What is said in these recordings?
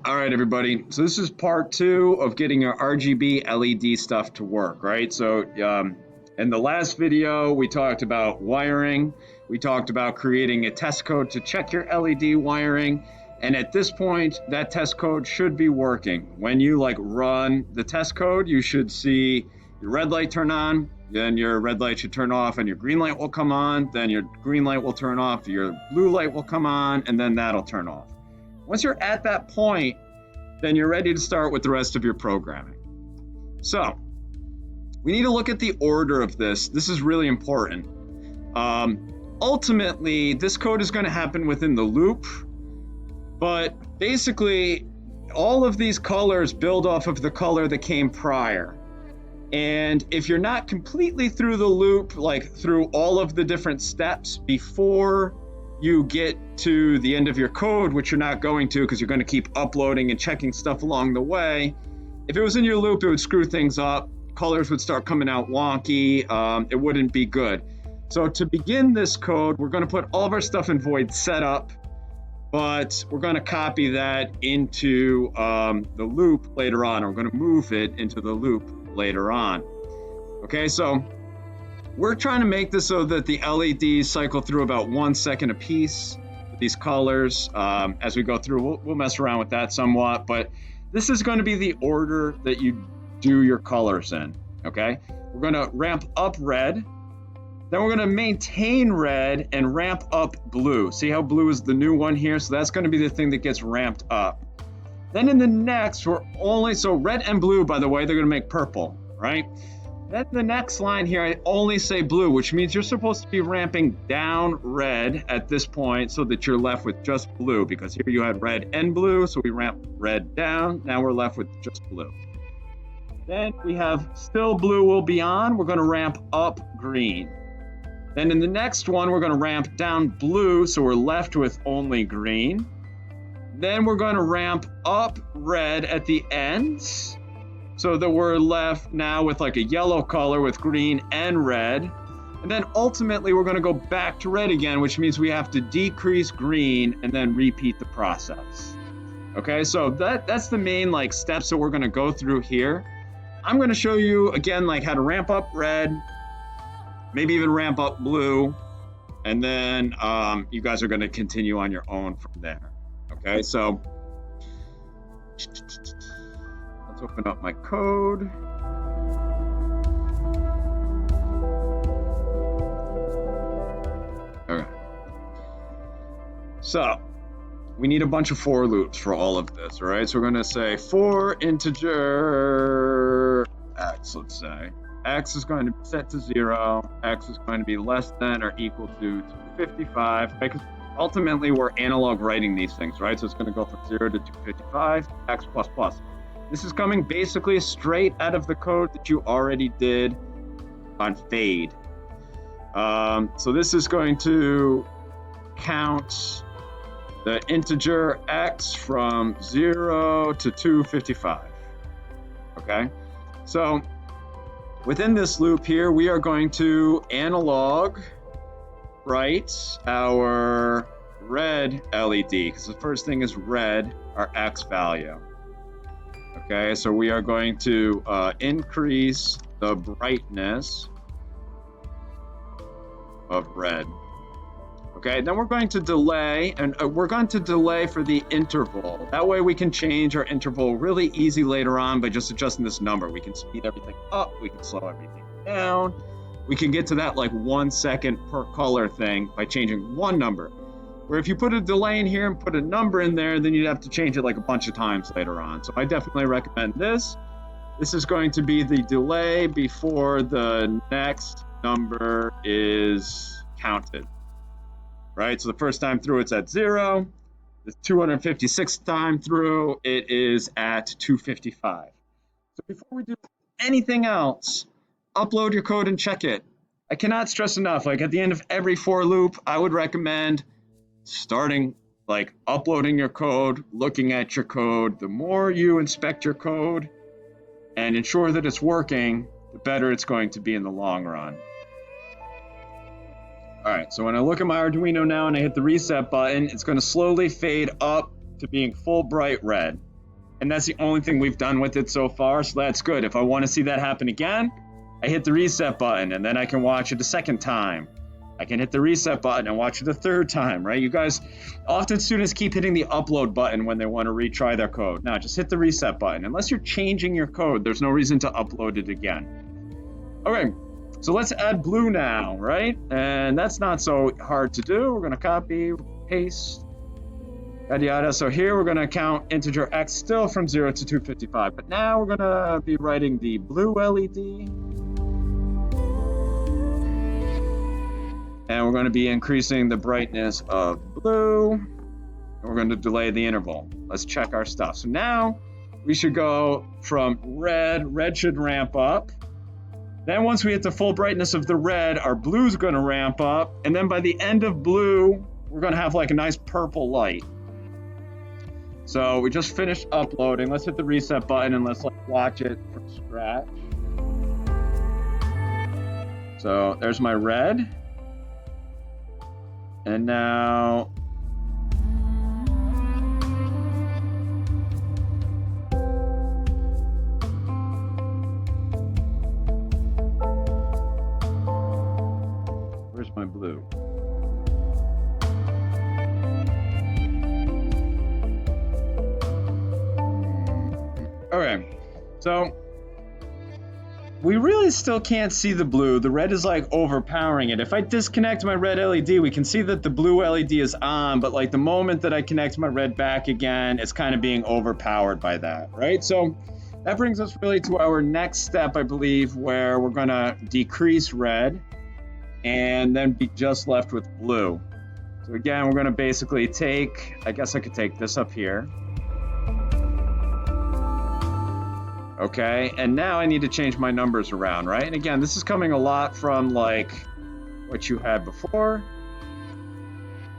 All right, everybody. So this is part 2 of getting your RGB LED stuff to work, right? So in the last video, we talked about wiring. We talked about creating a test code to check your LED wiring. And at this point, that test code should be working. When you run the test code, you should see your red light turn on, then your red light should turn off and your green light will come on, then your green light will turn off, your blue light will come on, and then that'll turn off. Once you're at that point, then you're ready to start with the rest of your programming. So we need to look at the order of this. This is really important. Ultimately, this code is going to happen within the loop, but basically all of these colors build off of the color that came prior. And if you're not completely through the loop, through all of the different steps before you get to the end of your code, which you're not going to because you're going to keep uploading and checking stuff along the way. If it was in your loop, it would screw things up. Colors would start coming out wonky. It wouldn't be good. So to begin this code, we're going to put all of our stuff in void setup, but we're going to copy that into the loop later on. We're going to move it into the loop later on. Okay, so we're trying to make this so that the LEDs cycle through about 1 second a piece with these colors. As we go through, we'll mess around with that somewhat, but this is going to be the order that you do your colors in, okay? We're going to ramp up red, then we're going to maintain red and ramp up blue. See how blue is the new one here? So that's going to be the thing that gets ramped up. Then in the next, so red and blue, by the way, they're going to make purple, right? Then the next line here, I only say blue, which means you're supposed to be ramping down red at this point so that you're left with just blue, because here you had red and blue, so we ramp red down. Now we're left with just blue. Then we have still blue will be on. We're going to ramp up green. Then in the next one, we're going to ramp down blue, so we're left with only green. Then we're going to ramp up red at the ends, so that we're left now with a yellow color with green and red. And then ultimately we're going to go back to red again, which means we have to decrease green and then repeat the process. Okay, so that's the main steps that we're going to go through here. I'm going to show you again how to ramp up red, maybe even ramp up blue, and then you guys are going to continue on your own from there. Okay, so let's open up my code. Okay. So we need a bunch of for loops for all of this, all right? So we're going to say for integer x, let's say. X is going to be set to 0. X is going to be less than or equal to 255, right? Because ultimately we're analog writing these things, right? So it's going to go from 0 to 255, x plus plus. This is coming basically straight out of the code that you already did on fade. So this is going to count the integer x from 0 to 255. Okay, so within this loop here, we are going to analog write our red LED, because the first thing is red, our x value. Okay, so we are going to increase the brightness of red. Okay, then we're going to delay, and we're going to delay for the interval. That way we can change our interval really easy later on by just adjusting this number. We can speed everything up, we can slow everything down. We can get to that 1 second per color thing by changing one number. Where if you put a delay in here and put a number in there, then you'd have to change it a bunch of times later on. So I definitely recommend this. This is going to be the delay before the next number is counted. Right, so the first time through it's at 0. The 256th time through it is at 255. So before we do anything else, upload your code and check it. I cannot stress enough, at the end of every for loop, I would recommend starting, uploading your code, looking at your code. The more you inspect your code and ensure that it's working, the better it's going to be in the long run. All right, so when I look at my Arduino now and I hit the reset button, it's going to slowly fade up to being full bright red. And that's the only thing we've done with it so far, so that's good. If I want to see that happen again, I hit the reset button, and then I can watch it a second time. I can hit the reset button and watch it a third time, right? You guys, often students keep hitting the upload button when they want to retry their code. Now, just hit the reset button. Unless you're changing your code, there's no reason to upload it again. Okay, so let's add blue now, right? And that's not so hard to do. We're going to copy, paste, yada yada. So here we're going to count integer x still from 0 to 255. But now we're going to be writing the blue LED. And we're going to be increasing the brightness of blue. And we're going to delay the interval. Let's check our stuff. So now we should go from red. Red should ramp up. Then once we hit the full brightness of the red, our blue is going to ramp up. And then by the end of blue, we're going to have like a nice purple light. So we just finished uploading. Let's hit the reset button and let's watch it from scratch. So there's my red. And now where's my blue? Okay, so we really still can't see the blue. The red is like overpowering it. If I disconnect my red LED, we can see that the blue LED is on, but like the moment that I connect my red back again, it's kind of being overpowered by that, right? So that brings us really to our next step, I believe, where we're gonna decrease red and then be just left with blue. So again, we're gonna basically take, I guess I could take this up here. Okay, and now I need to change my numbers around, right? And again, this is coming a lot from like what you had before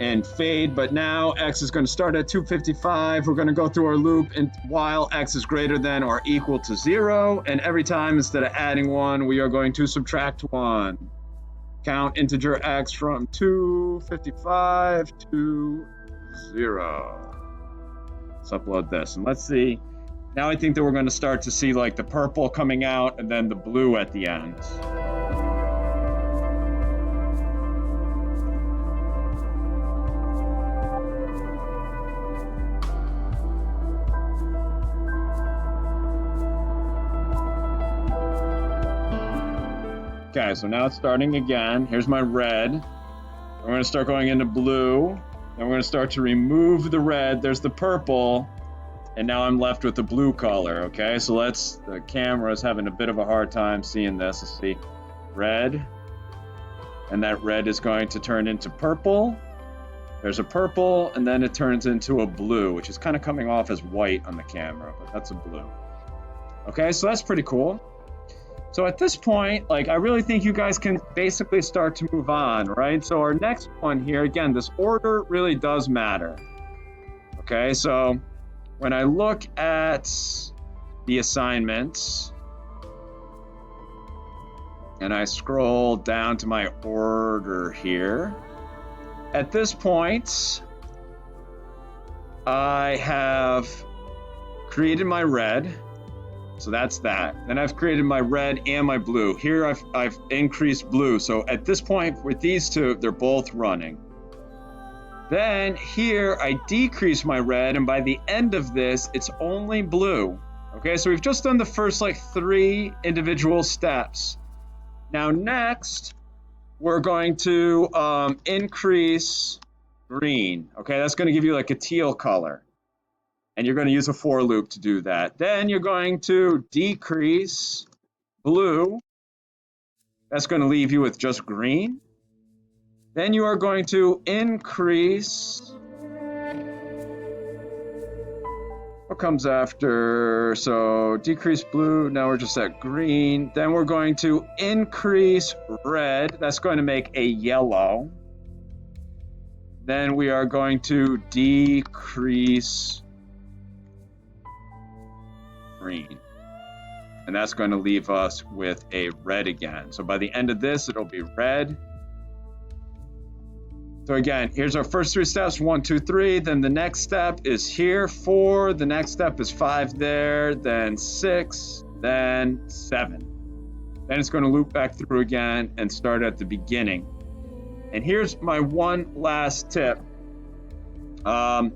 and fade, but now x is going to start at 255. We're going to go through our loop and while x is greater than or equal to 0, and every time instead of adding 1, we are going to subtract 1. Count integer x from 255 to 0. Let's upload this and let's see. Now I think that we're going to start to see like the purple coming out and then the blue at the end. Okay, so now it's starting again. Here's my red. We're going to start going into blue. Then we're going to start to remove the red. There's the purple. And now I'm left with the blue color, okay? So the camera's having a bit of a hard time seeing this. Let's see, red. And that red is going to turn into purple. There's a purple, and then it turns into a blue, which is kind of coming off as white on the camera, but that's a blue. Okay, so that's pretty cool. So at this point, like, I really think you guys can basically start to move on, right? So our next one here, again, this order really does matter. Okay, so when I look at the assignments and I scroll down to my order here, at this point, I have created my red. So that's that. Then I've created my red and my blue. Here I've increased blue. So at this point with these two, they're both running. Then here I decrease my red, and by the end of this, it's only blue. Okay, so we've just done the first like 3 individual steps. Now next, we're going to increase green. Okay, that's going to give you like a teal color. And you're going to use a for loop to do that. Then you're going to decrease blue. That's going to leave you with just green. Then you are going to increase. What comes after? So decrease blue. Now we're just at green. Then we're going to increase red. That's going to make a yellow. Then we are going to decrease green. And that's going to leave us with a red again. So by the end of this, it'll be red, So again, here's our first 3 steps, 1, 2, 3. Then the next step is here, 4. The next step is 5 there, then 6, then 7. Then it's going to loop back through again and start at the beginning. And here's my one last tip. You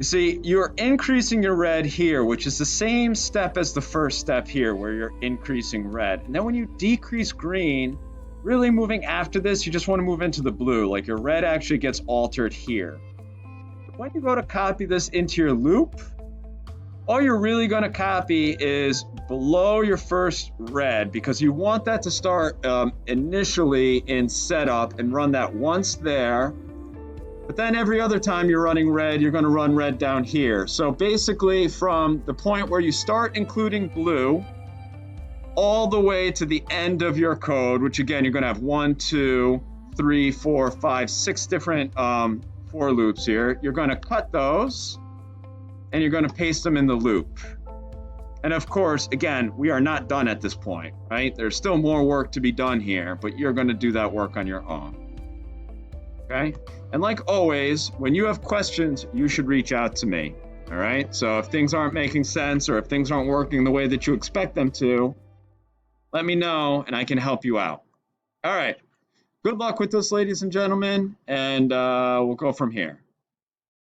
see, you're increasing your red here, which is the same step as the first step here, where you're increasing red. And then when you decrease green, really moving after this, you just want to move into the blue, like your red actually gets altered here. But when you go to copy this into your loop, all you're really going to copy is below your first red, because you want that to start initially in setup and run that once there. But then every other time you're running red, you're going to run red down here. So basically from the point where you start including blue all the way to the end of your code, which again, you're going to have 1, 2, 3, 4, 5, 6 different for loops here. You're going to cut those and you're going to paste them in the loop. And of course, again, we are not done at this point, right? There's still more work to be done here, but you're going to do that work on your own. Okay? And like always, when you have questions, you should reach out to me. All right? So if things aren't making sense or if things aren't working the way that you expect them to, let me know and I can help you out. All right. Good luck with this, ladies and gentlemen, and we'll go from here.